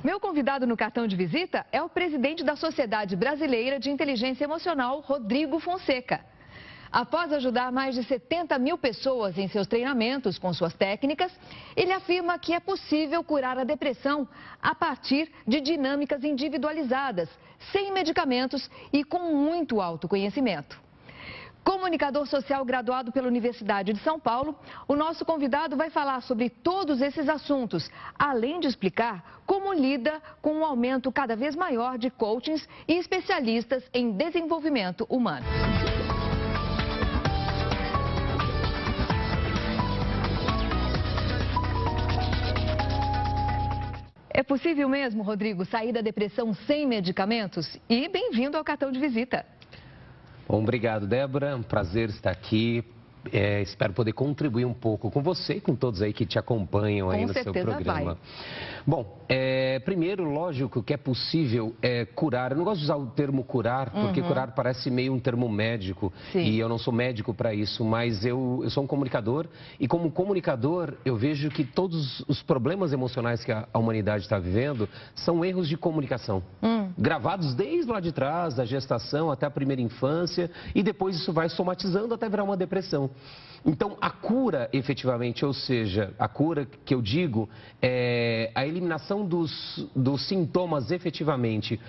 Meu convidado no cartão de visita é o presidente da Sociedade Brasileira de Inteligência Emocional, Rodrigo Fonseca. Após ajudar mais de 70 mil pessoas em seus treinamentos com suas técnicas, ele afirma que é possível curar a depressão a partir de dinâmicas individualizadas, sem medicamentos e com muito autoconhecimento. Comunicador social graduado pela Universidade de São Paulo, o nosso convidado vai falar sobre todos esses assuntos, além de explicar como lida com um aumento cada vez maior de coachings e especialistas em desenvolvimento humano. É possível mesmo, Rodrigo, sair da depressão sem medicamentos? E bem-vindo ao cartão de visita. Bom, obrigado, Débora. É um prazer estar aqui. Espero poder contribuir um pouco com você e com todos aí que te acompanham aí no seu programa. Vai. Bom, primeiro, lógico que é possível curar. Eu não gosto de usar o termo curar, porque curar parece meio um termo médico. Sim. E eu não sou médico para isso, mas eu sou um comunicador. E como comunicador, eu vejo que todos os problemas emocionais que a humanidade está vivendo são erros de comunicação. Gravados desde lá de trás, da gestação até a primeira infância, e depois isso vai somatizando até virar uma depressão. Então, a cura, efetivamente, ou seja, a cura que eu digo, é a eliminação dos sintomas, efetivamente,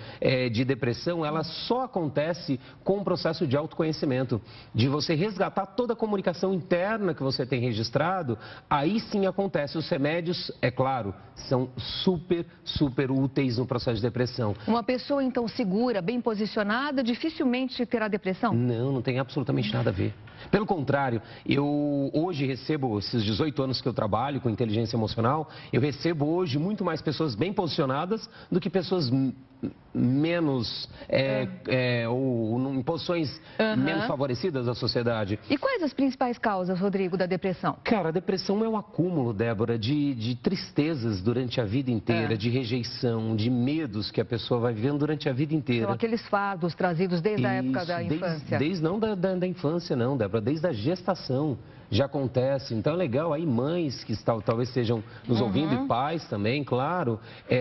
de depressão, ela só acontece com o processo de autoconhecimento, de você resgatar toda a comunicação interna que você tem registrado, aí sim acontece. Os remédios, é claro, são super úteis no processo de depressão. Uma pessoa, então, segura, bem posicionada, dificilmente terá depressão? Não tem absolutamente nada a ver. Pelo contrário, eu hoje recebo, esses 18 anos que eu trabalho com inteligência emocional, eu recebo hoje muito mais pessoas bem posicionadas do que pessoas menos, ou em posições menos favorecidas da sociedade. E quais as principais causas, Rodrigo, da depressão? Cara, a depressão é um acúmulo, Débora, de tristezas durante a vida inteira, de rejeição, de medos que a pessoa vai vivendo durante a vida inteira. São aqueles fardos trazidos desde a época da infância. Não da infância, não, Débora, desde a gestação já acontece. Então é legal aí mães que talvez estejam nos ouvindo e pais também, claro.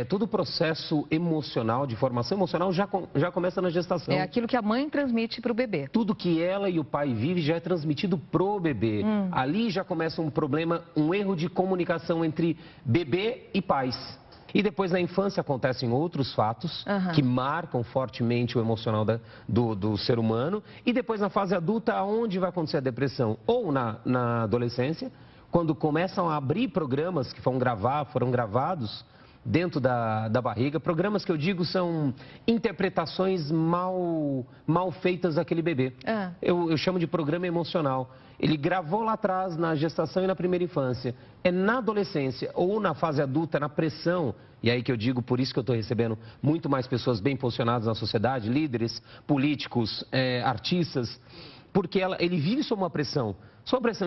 Todo o processo emocional, de formação emocional já começa na gestação. É aquilo que a mãe transmite para o bebê. Tudo que ela e o pai vivem já é transmitido pro bebê. Ali já começa um problema, um erro de comunicação entre bebê e pais. E depois na infância acontecem outros fatos que marcam fortemente o emocional do ser humano. E depois na fase adulta, onde vai acontecer a depressão? Ou na adolescência, quando começam a abrir programas que foram gravados dentro da barriga. Programas que eu digo são interpretações mal feitas daquele bebê. Eu chamo de programa emocional. Ele gravou lá atrás, na gestação e na primeira infância. É na adolescência ou na fase adulta, na pressão, e aí que eu digo, por isso que eu estou recebendo muito mais pessoas bem posicionadas na sociedade, líderes, políticos, artistas, porque ele vive sob uma pressão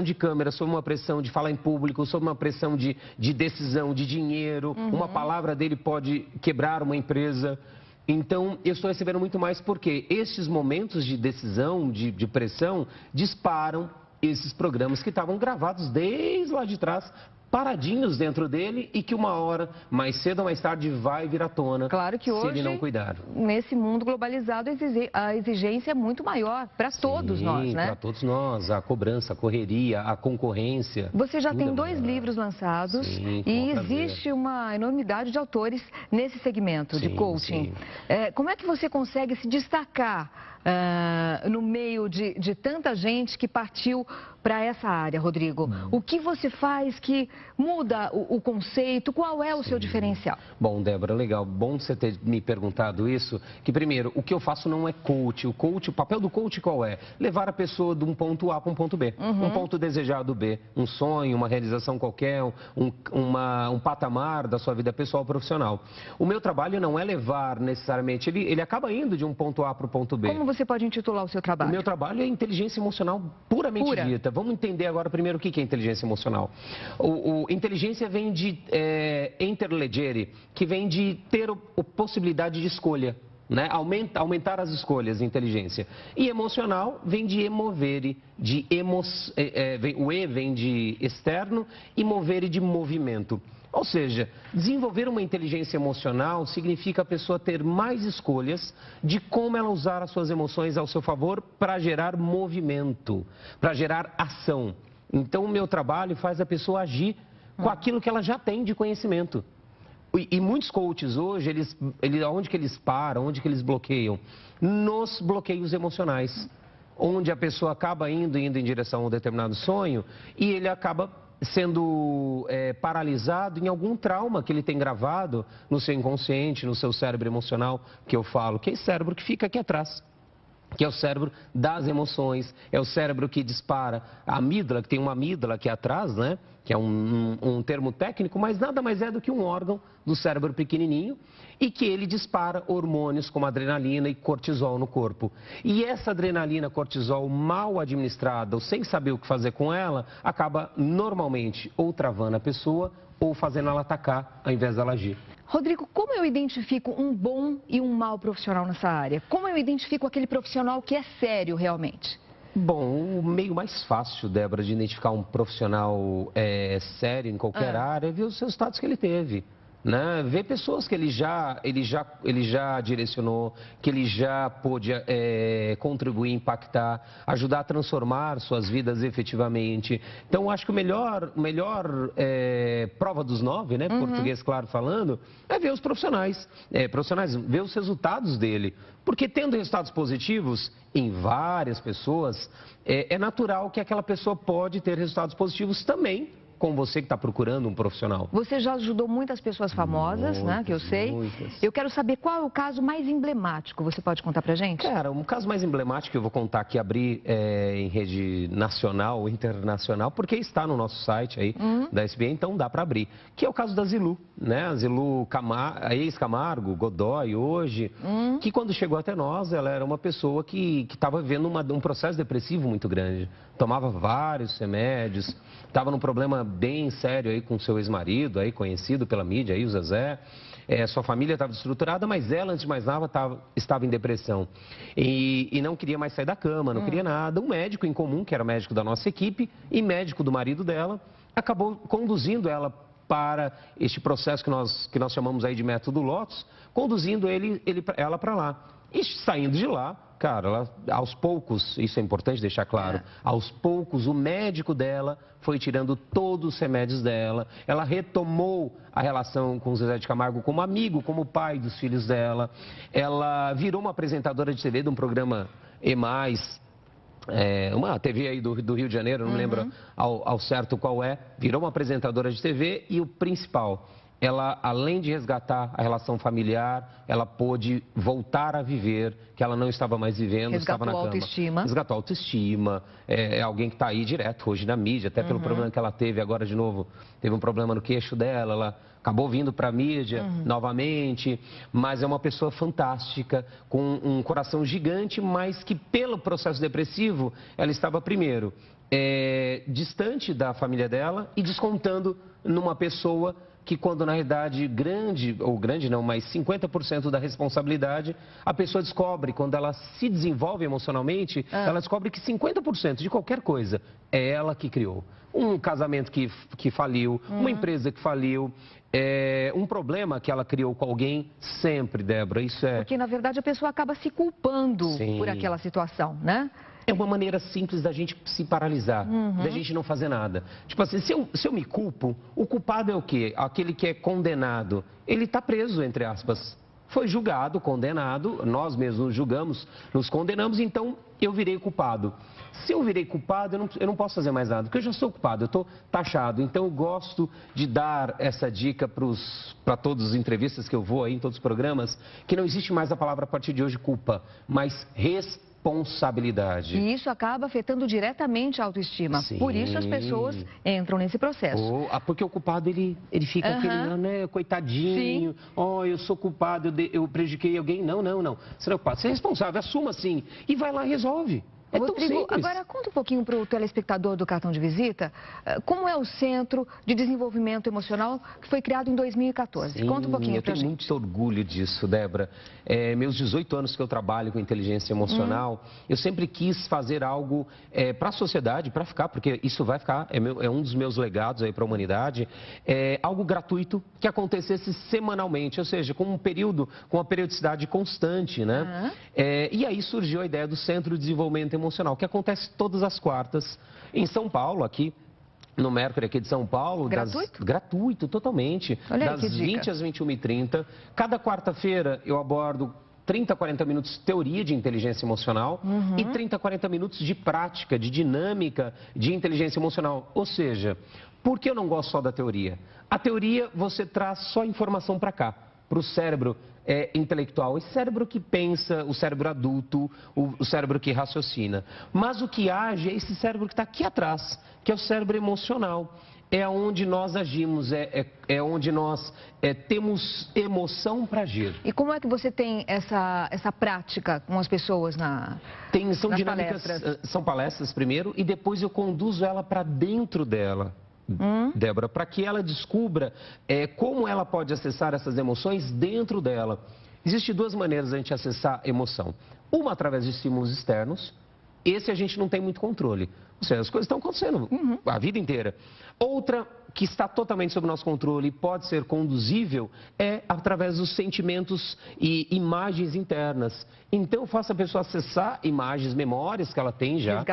de câmera, sob uma pressão de falar em público, sob uma pressão de decisão, de dinheiro. Uma palavra dele pode quebrar uma empresa. Então, eu estou recebendo muito mais porque esses momentos de decisão, de pressão, disparam esses programas que estavam gravados desde lá de trás, paradinhos dentro dele e que uma hora, mais cedo ou mais tarde, vai vir à tona. Claro que hoje, se ele não cuidar. Nesse mundo globalizado, a exigência é muito maior para todos nós, né? Para todos nós, a cobrança, a correria, a concorrência. Você já tem 2 livros lançados e existe uma enormidade de autores nesse segmento de coaching. Como é que você consegue se destacar no meio de tanta gente que partiu para essa área, Rodrigo? O que você faz que muda o conceito? Qual é o seu diferencial? Bom, Débora, legal. Bom você ter me perguntado isso. Que primeiro, o que eu faço não é coach. O papel do coach qual é? Levar a pessoa de um ponto A para um ponto B. Um ponto desejado B. Um sonho, uma realização qualquer, um patamar da sua vida pessoal profissional. O meu trabalho não é levar necessariamente, ele acaba indo de um ponto A para o ponto B. Como você pode intitular o seu trabalho? O meu trabalho é inteligência emocional puramente dita. Vamos entender agora primeiro o que é inteligência emocional. Inteligência vem de interlegere, que vem de ter a possibilidade de escolha, né? Aumentar as escolhas, inteligência. E emocional vem de emovere, o E vem de externo e movere de movimento. Ou seja, desenvolver uma inteligência emocional significa a pessoa ter mais escolhas de como ela usar as suas emoções ao seu favor para gerar movimento, para gerar ação. Então, o meu trabalho faz a pessoa agir com aquilo que ela já tem de conhecimento. E muitos coaches hoje, onde que eles param, onde que eles bloqueiam? Nos bloqueios emocionais, onde a pessoa acaba indo em direção a um determinado sonho e ele acaba sendo paralisado em algum trauma que ele tem gravado no seu inconsciente, no seu cérebro emocional, que eu falo, que é esse cérebro que fica aqui atrás, que é o cérebro das emoções, é o cérebro que dispara a amígdala, que tem uma amígdala aqui atrás, né? Que é um termo técnico, mas nada mais é do que um órgão do cérebro pequenininho e que ele dispara hormônios como adrenalina e cortisol no corpo. E essa adrenalina, cortisol mal administrada ou sem saber o que fazer com ela, acaba normalmente ou travando a pessoa ou fazendo ela atacar ao invés dela agir. Rodrigo, como eu identifico um bom e um mau profissional nessa área? Como eu identifico aquele profissional que é sério realmente? Bom, o meio mais fácil, Débora, de identificar um profissional sério em qualquer área é ver os resultados que ele teve. Né? Ver pessoas que ele já direcionou, que ele já pôde contribuir, impactar, ajudar a transformar suas vidas efetivamente. Então, acho que o melhor prova dos 9, né? Português claro falando, é ver os profissionais, ver os resultados dele. Porque tendo resultados positivos em várias pessoas, é natural que aquela pessoa pode ter resultados positivos também com você que está procurando um profissional. Você já ajudou muitas pessoas famosas, muitas, né, que eu sei. Muitas. Eu quero saber qual é o caso mais emblemático. Você pode contar pra gente? Cara, um caso mais emblemático que eu vou contar aqui, abrir em rede nacional ou internacional, porque está no nosso site aí da SBN, então dá para abrir. Que é o caso da Zilu, né? A Zilu, a ex-Camargo, Godoy, hoje, que quando chegou até nós, ela era uma pessoa que estava vivendo um processo depressivo muito grande. Tomava vários remédios, estava num problema bem sério aí com seu ex-marido, aí conhecido pela mídia, aí o Zezé. Sua família estava estruturada, mas ela, antes de mais nada, estava em depressão. E não queria mais sair da cama, não queria nada. Um médico em comum, que era médico da nossa equipe, e médico do marido dela, acabou conduzindo ela para este processo que nós chamamos aí de método Lotus, conduzindo ela para lá. E saindo de lá, cara, aos poucos, isso é importante deixar claro, aos poucos o médico dela foi tirando todos os remédios dela, ela retomou a relação com o Zezé de Camargo como amigo, como pai dos filhos dela, ela virou uma apresentadora de TV de um programa uma TV aí do Rio de Janeiro, não me lembro ao certo qual virou uma apresentadora de TV e o principal, ela, além de resgatar a relação familiar, ela pôde voltar a viver, que ela não estava mais vivendo, estava na cama. Resgatou a autoestima. É alguém que está aí direto hoje na mídia, até pelo problema que ela teve agora de novo. Teve um problema no queixo dela, ela acabou vindo para a mídia novamente, mas é uma pessoa fantástica, com um coração gigante, mas que pelo processo depressivo, ela estava primeiro distante da família dela e descontando numa pessoa que quando na realidade mas 50% da responsabilidade, a pessoa descobre, quando ela se desenvolve emocionalmente, ela descobre que 50% de qualquer coisa é ela que criou. Um casamento que faliu, uma empresa que faliu, um problema que ela criou com alguém, sempre, Débora, isso é... Porque, na verdade, a pessoa acaba se culpando por aquela situação, né? É uma maneira simples da gente se paralisar, da gente não fazer nada. Tipo assim, se eu me culpo, o culpado é o quê? Aquele que é condenado. Ele está preso, entre aspas. Foi julgado, condenado, nós mesmos julgamos, nos condenamos, então eu virei culpado. Se eu virei culpado, eu não posso fazer mais nada, porque eu já sou culpado, eu estou taxado. Então eu gosto de dar essa dica para todas as entrevistas que eu vou aí, em todos os programas, que não existe mais a palavra a partir de hoje culpa, mas responsabilidade. E isso acaba afetando diretamente a autoestima. Sim. Por isso as pessoas entram nesse processo. Porque o culpado, ele fica aquele, né, coitadinho, eu sou culpado, eu prejudiquei alguém. Não. Você não é culpado, você é responsável, assuma sim. E vai lá e resolve. É tão Rodrigo, simples. agora conta um pouquinho para o telespectador do cartão de visita, como é o Centro de Desenvolvimento Emocional que foi criado em 2014. Sim, Conta um pouquinho eu para a tenho gente. muito orgulho disso, Débora. Meus 18 anos que eu trabalho com inteligência emocional, eu sempre quis fazer algo para a sociedade, para ficar, porque isso vai ficar, é um dos meus legados aí para a humanidade, algo gratuito que acontecesse semanalmente, ou seja, com uma periodicidade constante, né? E aí surgiu a ideia do Centro de Desenvolvimento Emocional, que acontece todas as quartas em São Paulo, aqui no Mercury, aqui de São Paulo. Gratuito? Gratuito, totalmente. Olha aí, Das que dica. 20 às 21h30. Cada quarta-feira eu abordo 30 a 40 minutos de teoria de inteligência emocional e 30 a 40 minutos de prática, de dinâmica de inteligência emocional. Ou seja, por que eu não gosto só da teoria? A teoria você traz só informação para cá, para o cérebro intelectual, esse cérebro que pensa, o cérebro adulto, o cérebro que raciocina. Mas o que age é esse cérebro que está aqui atrás, que é o cérebro emocional. É onde nós agimos, é onde nós temos emoção para agir. E como é que você tem essa prática com as pessoas São nas dinâmicas, palestras? são palestras primeiro e depois eu conduzo ela para dentro dela. Débora, para que ela descubra como ela pode acessar essas emoções dentro dela. Existem duas maneiras de a gente acessar emoção. Uma através de estímulos externos, esse a gente não tem muito controle. Ou seja, as coisas estão acontecendo a vida inteira. Outra que está totalmente sob nosso controle e pode ser conduzível é através dos sentimentos e imagens internas. Então eu faço a pessoa acessar imagens, memórias que ela tem já.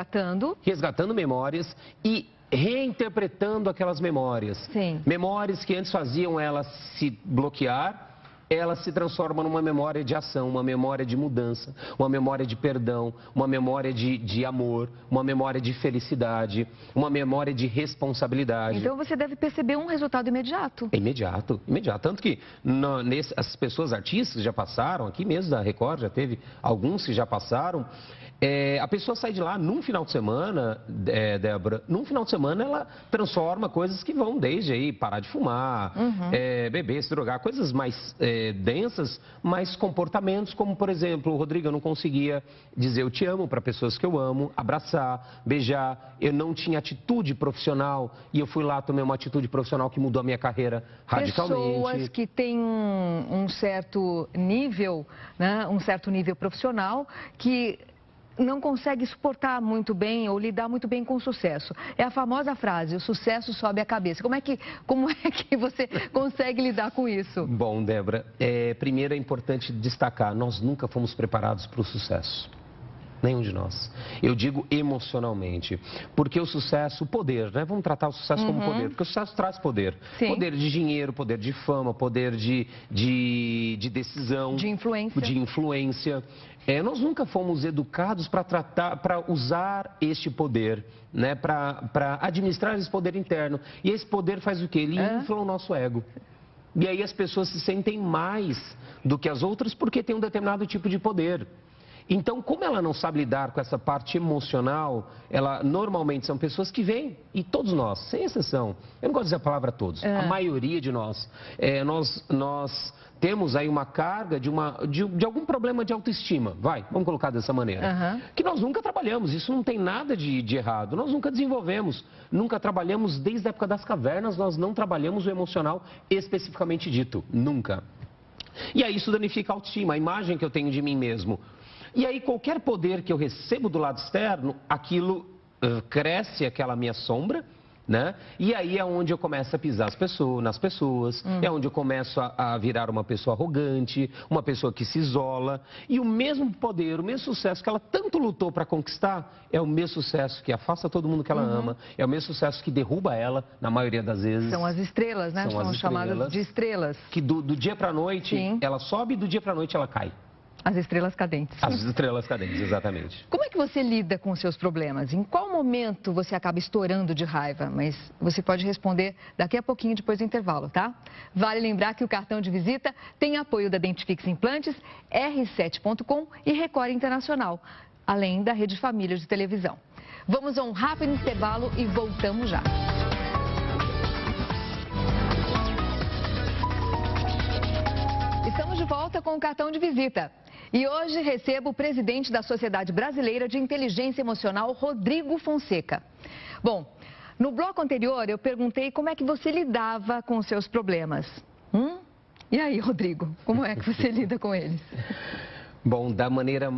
Resgatando memórias e reinterpretando aquelas memórias. Sim. Memórias que antes faziam ela se bloquear, ela se transforma numa memória de ação, uma memória de mudança, uma memória de perdão, uma memória de amor, uma memória de felicidade, uma memória de responsabilidade. Então você deve perceber um resultado imediato. Imediato, imediato. Tanto que as pessoas artistas que já passaram, aqui mesmo da Record já teve alguns que já passaram, a pessoa sai de lá num final de semana, Débora, num final de semana ela transforma coisas que vão desde aí parar de fumar, beber, se drogar, coisas mais densas, mas comportamentos como, por exemplo, Rodrigo, eu não conseguia dizer eu te amo para pessoas que eu amo, abraçar, beijar, eu não tinha atitude profissional e eu fui lá, tomei uma atitude profissional que mudou a minha carreira radicalmente. Pessoas que têm um certo nível, né, um certo nível profissional que não consegue suportar muito bem ou lidar muito bem com o sucesso. É a famosa frase, o sucesso sobe a cabeça. Como é que você consegue lidar com isso? Bom, Débora, primeiro é importante destacar, nós nunca fomos preparados para o sucesso. Nenhum de nós. Eu digo emocionalmente. Porque o sucesso, o poder, né? Vamos tratar o sucesso como poder. Porque o sucesso traz poder. Sim. Poder de dinheiro, poder de fama, poder de decisão. De influência. Nós nunca fomos educados para usar este poder, né? Para administrar esse poder interno. E esse poder faz o quê? Ele infla o nosso ego. E aí as pessoas se sentem mais do que as outras porque tem um determinado tipo de poder. Então, como ela não sabe lidar com essa parte emocional, normalmente são pessoas que vêm, e todos nós, sem exceção, eu não gosto de dizer a palavra todos, a maioria de nós, nós temos aí uma carga de algum problema de autoestima, vamos colocar dessa maneira, que nós nunca trabalhamos, isso não tem nada de errado, nós nunca desenvolvemos, nunca trabalhamos desde a época das cavernas, nós não trabalhamos o emocional especificamente dito, nunca. E aí isso danifica a autoestima, a imagem que eu tenho de mim mesmo. E aí qualquer poder que eu recebo do lado externo, aquilo cresce aquela minha sombra, né? E aí é onde eu começo a pisar nas pessoas, é onde eu começo a virar uma pessoa arrogante, uma pessoa que se isola. E o mesmo poder, o mesmo sucesso que ela tanto lutou para conquistar, é o mesmo sucesso que afasta todo mundo que ela ama, é o mesmo sucesso que derruba ela, na maioria das vezes. São as estrelas, né? São chamadas de estrelas. Que do dia para a noite, ela sobe e do dia para a noite ela cai. As estrelas cadentes. As estrelas cadentes, exatamente. Como é que você lida com os seus problemas? Em qual momento você acaba estourando de raiva? Mas você pode responder daqui a pouquinho, depois do intervalo, tá? Vale lembrar que o cartão de visita tem apoio da Dentifix Implantes, R7.com e Record Internacional, além da Rede Família de televisão. Vamos a um rápido intervalo e voltamos já. Estamos de volta com o cartão de visita. E hoje recebo o presidente da Sociedade Brasileira de Inteligência Emocional, Rodrigo Fonseca. Bom, no bloco anterior eu perguntei como é que você lidava com os seus problemas. E aí, Rodrigo, como é que você lida com eles? Bom, da maneira,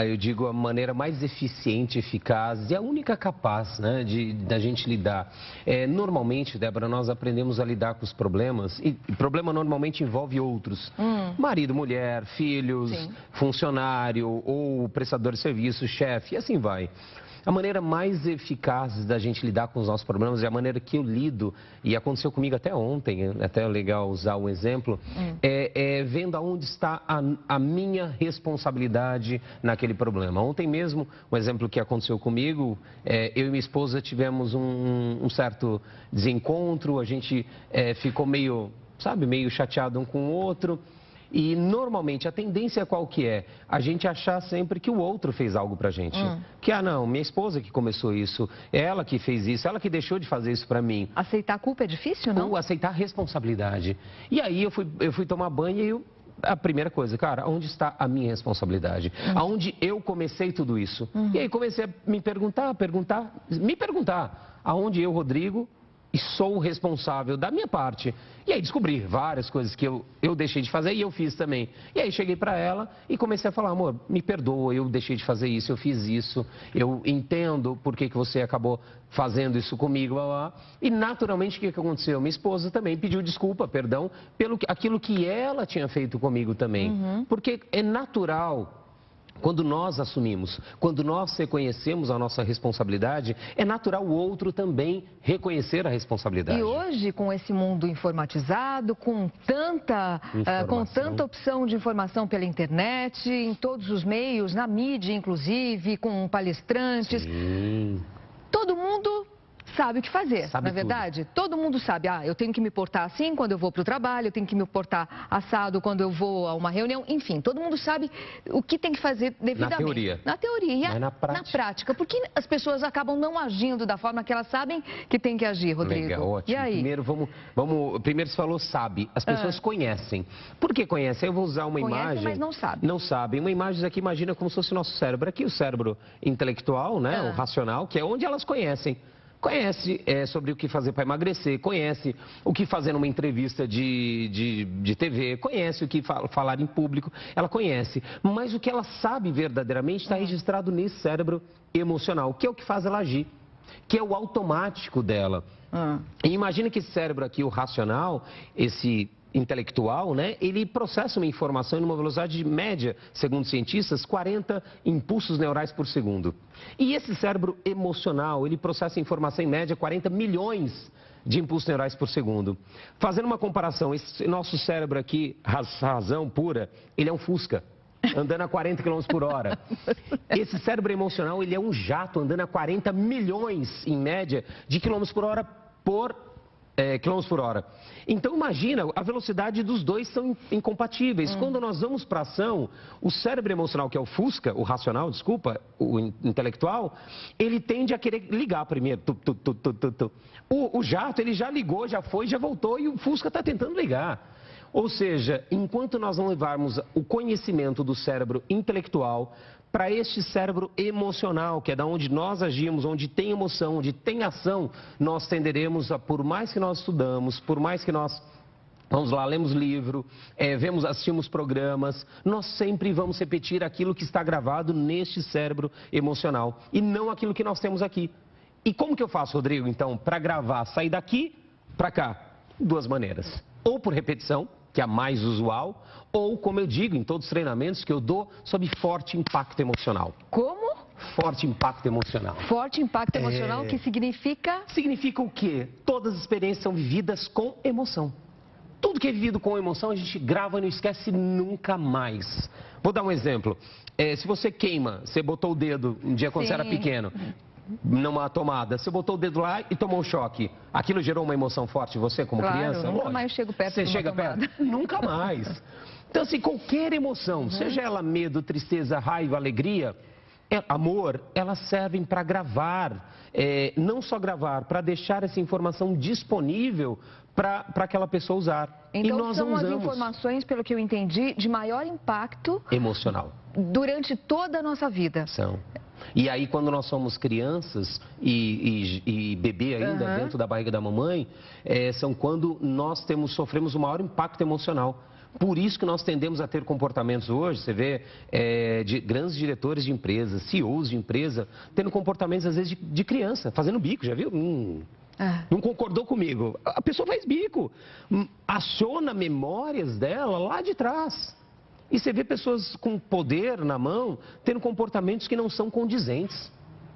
eu digo, a maneira mais eficiente, eficaz e a única capaz, né, da gente lidar. Normalmente, Débora, nós aprendemos a lidar com os problemas e problema normalmente envolve outros. Marido, mulher, filhos, sim, funcionário ou prestador de serviço, chefe, e assim vai. A maneira mais eficaz da gente lidar com os nossos problemas é a maneira que eu lido, e aconteceu comigo até ontem, até é legal usar um exemplo, vendo aonde está a minha responsabilidade naquele problema. Ontem mesmo, um exemplo que aconteceu comigo, eu e minha esposa tivemos um certo desencontro, a gente ficou meio chateado um com o outro. E normalmente a tendência qual que é? A gente achar sempre que o outro fez algo pra gente. Que, não, minha esposa que começou isso, ela que fez isso, ela que deixou de fazer isso pra mim. Aceitar a culpa é difícil, não? Ou aceitar a responsabilidade. E aí eu fui tomar banho e a primeira coisa, cara, onde está a minha responsabilidade? Aonde eu comecei tudo isso? E aí comecei a me perguntar, aonde eu, Rodrigo, e sou o responsável da minha parte. E aí descobri várias coisas que eu deixei de fazer e eu fiz também. E aí cheguei para ela e comecei a falar, amor, me perdoa, eu deixei de fazer isso, eu fiz isso, eu entendo por que você acabou fazendo isso comigo. E naturalmente o que aconteceu? Minha esposa também pediu desculpa, perdão, pelo aquilo que ela tinha feito comigo também. Porque é natural. Quando nós assumimos, quando nós reconhecemos a nossa responsabilidade, é natural o outro também reconhecer a responsabilidade. E hoje, com esse mundo informatizado, com tanta opção de informação pela internet, em todos os meios, na mídia inclusive, com palestrantes, sim, todo mundo sabe o que fazer, na verdade? Todo mundo sabe, eu tenho que me portar assim quando eu vou para o trabalho, eu tenho que me portar assado quando eu vou a uma reunião, enfim, todo mundo sabe o que tem que fazer devidamente. Na teoria. Na teoria. Mas na prática. Porque as pessoas acabam não agindo da forma que elas sabem que tem que agir, Rodrigo. Legal, ótimo. E aí? Primeiro você falou sabe, as pessoas conhecem. Por que conhecem? Eu vou usar uma imagem... mas não sabem. Não sabem. Uma imagem aqui, imagina como se fosse o nosso cérebro. Aqui o cérebro intelectual, né, o racional, que é onde elas conhecem. Conhece sobre o que fazer para emagrecer, conhece o que fazer numa entrevista de TV, conhece o que falar em público, ela conhece. Mas o que ela sabe verdadeiramente está registrado nesse cérebro emocional, que é o que faz ela agir, que é o automático dela. E imagina que esse cérebro aqui, o racional, esse intelectual, né, ele processa uma informação em uma velocidade média, segundo cientistas, 40 impulsos neurais por segundo. E esse cérebro emocional, ele processa informação em média 40 milhões de impulsos neurais por segundo. Fazendo uma comparação, esse nosso cérebro aqui, razão pura, ele é um Fusca, andando a 40 km por hora. Esse cérebro emocional, ele é um jato andando a 40 milhões, em média, de quilômetros por hora quilômetros por hora. Então imagina, a velocidade dos dois são incompatíveis. Quando nós vamos para ação, o cérebro emocional, que é o Fusca, o racional, desculpa, o intelectual, ele tende a querer ligar primeiro. O jato, ele já ligou, já foi, já voltou e o Fusca está tentando ligar. Ou seja, enquanto nós não levarmos o conhecimento do cérebro intelectual para este cérebro emocional, que é da onde nós agimos, onde tem emoção, onde tem ação, nós tenderemos a, por mais que nós estudamos, por mais que nós, vamos lá, lemos livro, assistimos programas, nós sempre vamos repetir aquilo que está gravado neste cérebro emocional e não aquilo que nós temos aqui. E como que eu faço, Rodrigo, então, para gravar, sair daqui para cá? Duas maneiras. Ou por repetição, que é a mais usual, ou, como eu digo em todos os treinamentos que eu dou, sob forte impacto emocional. Como? Forte impacto emocional. Forte impacto emocional, o que significa? Significa o quê? Todas as experiências são vividas com emoção. Tudo que é vivido com emoção, a gente grava e não esquece nunca mais. Vou dar um exemplo. Se você queima, você botou o dedo um dia quando você era pequeno, numa tomada, você botou o dedo lá e tomou um choque. Aquilo gerou uma emoção forte em você como criança? Nunca mais chego perto de uma Você chega tomada. perto? Nunca mais. Então, assim, qualquer emoção, seja ela medo, tristeza, raiva, alegria, amor, elas servem para gravar, não só gravar, para deixar essa informação disponível para aquela pessoa usar. Então e nós são não as usamos. informações, pelo que eu entendi, de maior impacto Emocional. durante toda a nossa vida. São. E aí, quando nós somos crianças e bebê ainda dentro da barriga da mamãe, são quando nós sofremos o maior impacto emocional. Por isso que nós tendemos a ter comportamentos hoje, você vê de grandes diretores de empresas, CEOs de empresa, tendo comportamentos às vezes de criança, fazendo bico, já viu? Não concordou comigo. A pessoa faz bico, aciona memórias dela lá de trás. E você vê pessoas com poder na mão tendo comportamentos que não são condizentes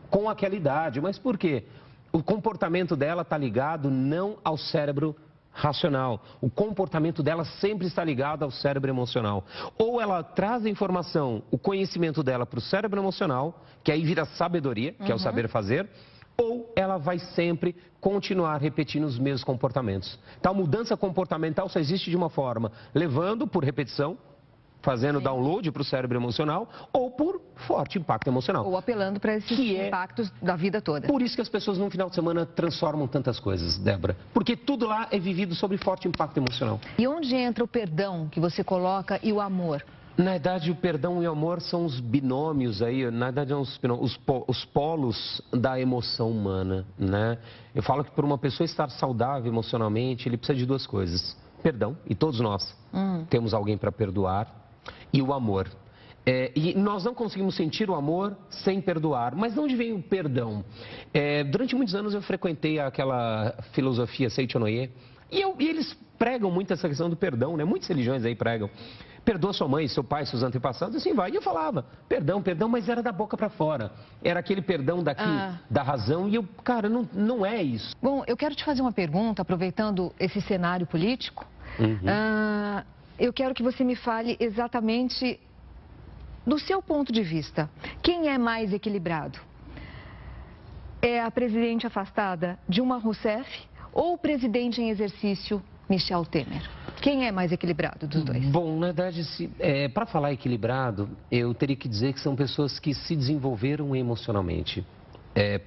com aquela idade. Mas por quê? O comportamento dela está ligado não ao cérebro racional. O comportamento dela sempre está ligado ao cérebro emocional. Ou ela traz a informação, o conhecimento dela para o cérebro emocional, que aí vira sabedoria, que é o saber fazer, ou ela vai sempre continuar repetindo os mesmos comportamentos. Então, a mudança comportamental só existe de uma forma, levando por repetição, fazendo download para o cérebro emocional, ou por forte impacto emocional. Ou apelando para esses impactos da vida toda. Por isso que as pessoas no final de semana transformam tantas coisas, Débora. Porque tudo lá é vivido sobre forte impacto emocional. E onde entra o perdão que você coloca e o amor? Na verdade, o perdão e o amor são os binômios aí, na verdade, os polos da emoção humana, né? Eu falo que para uma pessoa estar saudável emocionalmente, ele precisa de duas coisas. Perdão, e todos nós temos alguém para perdoar, e o amor. E nós não conseguimos sentir o amor sem perdoar. Mas de onde vem o perdão? Durante muitos anos eu frequentei aquela filosofia Seichonoye, e eles pregam muito essa questão do perdão, né? Muitas religiões aí pregam. Perdoa sua mãe, seu pai, seus antepassados, assim vai. E eu falava, perdão, mas era da boca para fora. Era aquele perdão daqui, da razão, e cara, não é isso. Bom, eu quero te fazer uma pergunta, aproveitando esse cenário político. Eu quero que você me fale exatamente do seu ponto de vista. Quem é mais equilibrado? É a presidente afastada Dilma Rousseff ou o presidente em exercício Michel Temer? Quem é mais equilibrado dos dois? Bom, na verdade, para falar equilibrado, eu teria que dizer que são pessoas que se desenvolveram emocionalmente.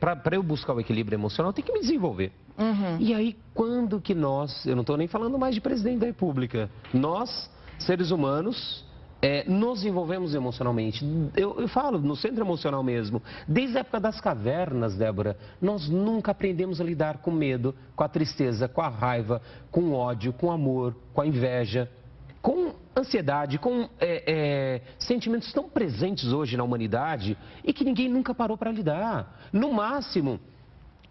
Para eu buscar o equilíbrio emocional, eu tenho que me desenvolver. E aí, quando que eu não estou nem falando mais de presidente da República, nós, seres humanos, nos desenvolvemos emocionalmente. Eu falo no centro emocional mesmo. Desde a época das cavernas, Débora, nós nunca aprendemos a lidar com medo, com a tristeza, com a raiva, com o ódio, com o amor, com a inveja, com ansiedade, com sentimentos tão presentes hoje na humanidade e que ninguém nunca parou para lidar. No máximo,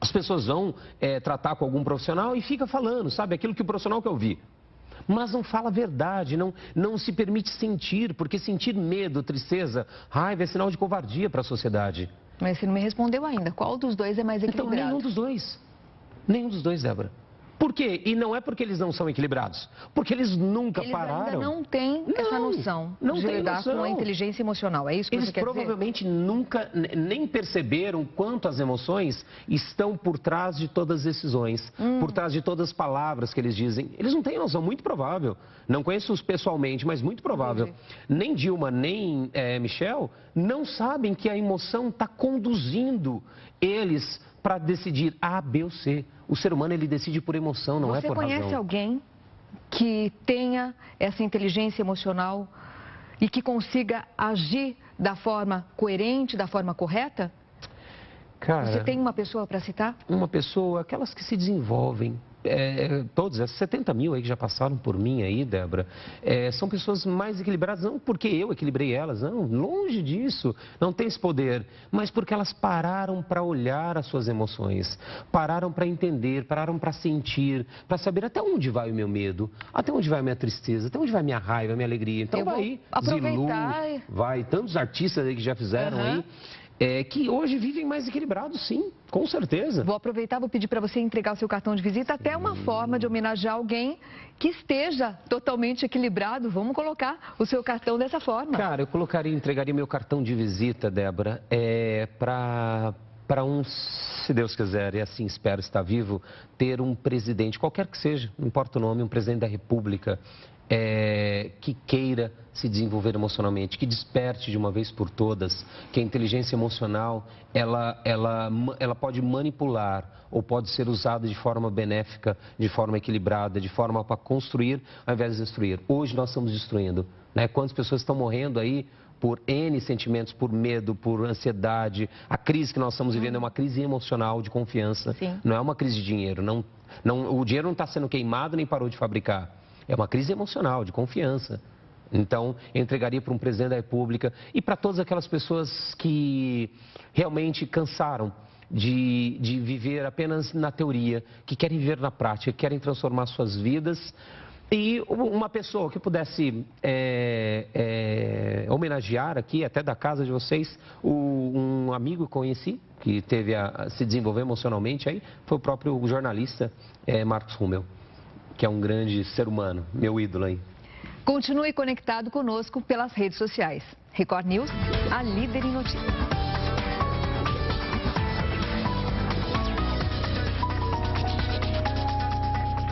as pessoas vão tratar com algum profissional e fica falando, sabe, aquilo que o profissional quer ouvir. Mas não fala a verdade, não se permite sentir, porque sentir medo, tristeza, raiva é sinal de covardia para a sociedade. Mas você não me respondeu ainda. Qual dos dois é mais equilibrado? Então, nenhum dos dois. Nenhum dos dois, Débora. Por quê? E não é porque eles não são equilibrados. Porque eles nunca pararam. Eles ainda não têm essa noção de lidar com a inteligência emocional. É isso que você quer dizer? Eles provavelmente nunca nem perceberam quanto as emoções estão por trás de todas as decisões, por trás de todas as palavras que eles dizem. Eles não têm noção, muito provável. Não conheço-os pessoalmente, mas muito provável. Nem Dilma, nem Michel não sabem que a emoção está conduzindo eles para decidir A, B ou C. O ser humano, ele decide por emoção, não é por razão. Você conhece alguém que tenha essa inteligência emocional e que consiga agir da forma coerente, da forma correta? Cara, você tem uma pessoa para citar? Uma pessoa, aquelas que se desenvolvem. Todos, essas 70 mil aí que já passaram por mim aí, Débora, são pessoas mais equilibradas, não porque eu equilibrei elas, não, longe disso, não tem esse poder, mas porque elas pararam para olhar as suas emoções, pararam para entender, pararam para sentir, para saber até onde vai o meu medo, até onde vai a minha tristeza, até onde vai a minha raiva, a minha alegria. Então vai Zilu, vai tantos artistas aí que já fizeram aí, que hoje vivem mais equilibrados, sim, com certeza. Vou aproveitar, vou pedir para você entregar o seu cartão de visita, até uma forma de homenagear alguém que esteja totalmente equilibrado. Vamos colocar o seu cartão dessa forma. Cara, eu entregaria meu cartão de visita, Débora, para se Deus quiser, e assim espero estar vivo, ter um presidente, qualquer que seja, não importa o nome, um presidente da República, que queira se desenvolver emocionalmente, que desperte de uma vez por todas que a inteligência emocional, ela pode manipular ou pode ser usada de forma benéfica, de forma equilibrada, de forma para construir ao invés de destruir. Hoje nós estamos destruindo, né? Quantas pessoas estão morrendo aí por N sentimentos, por medo, por ansiedade. A crise que nós estamos vivendo é uma crise emocional de confiança, Sim. Não é uma crise de dinheiro. O dinheiro não está sendo queimado nem parou de fabricar. É uma crise emocional, de confiança. Então, eu entregaria para um presidente da República e para todas aquelas pessoas que realmente cansaram de viver apenas na teoria, que querem viver na prática, que querem transformar suas vidas. E uma pessoa que pudesse homenagear aqui, até da casa de vocês, um amigo que conheci, que teve a se desenvolver emocionalmente, aí, foi o próprio jornalista Marcos Rummel, que é um grande ser humano, meu ídolo aí. Continue conectado conosco pelas redes sociais. Record News, a líder em notícias.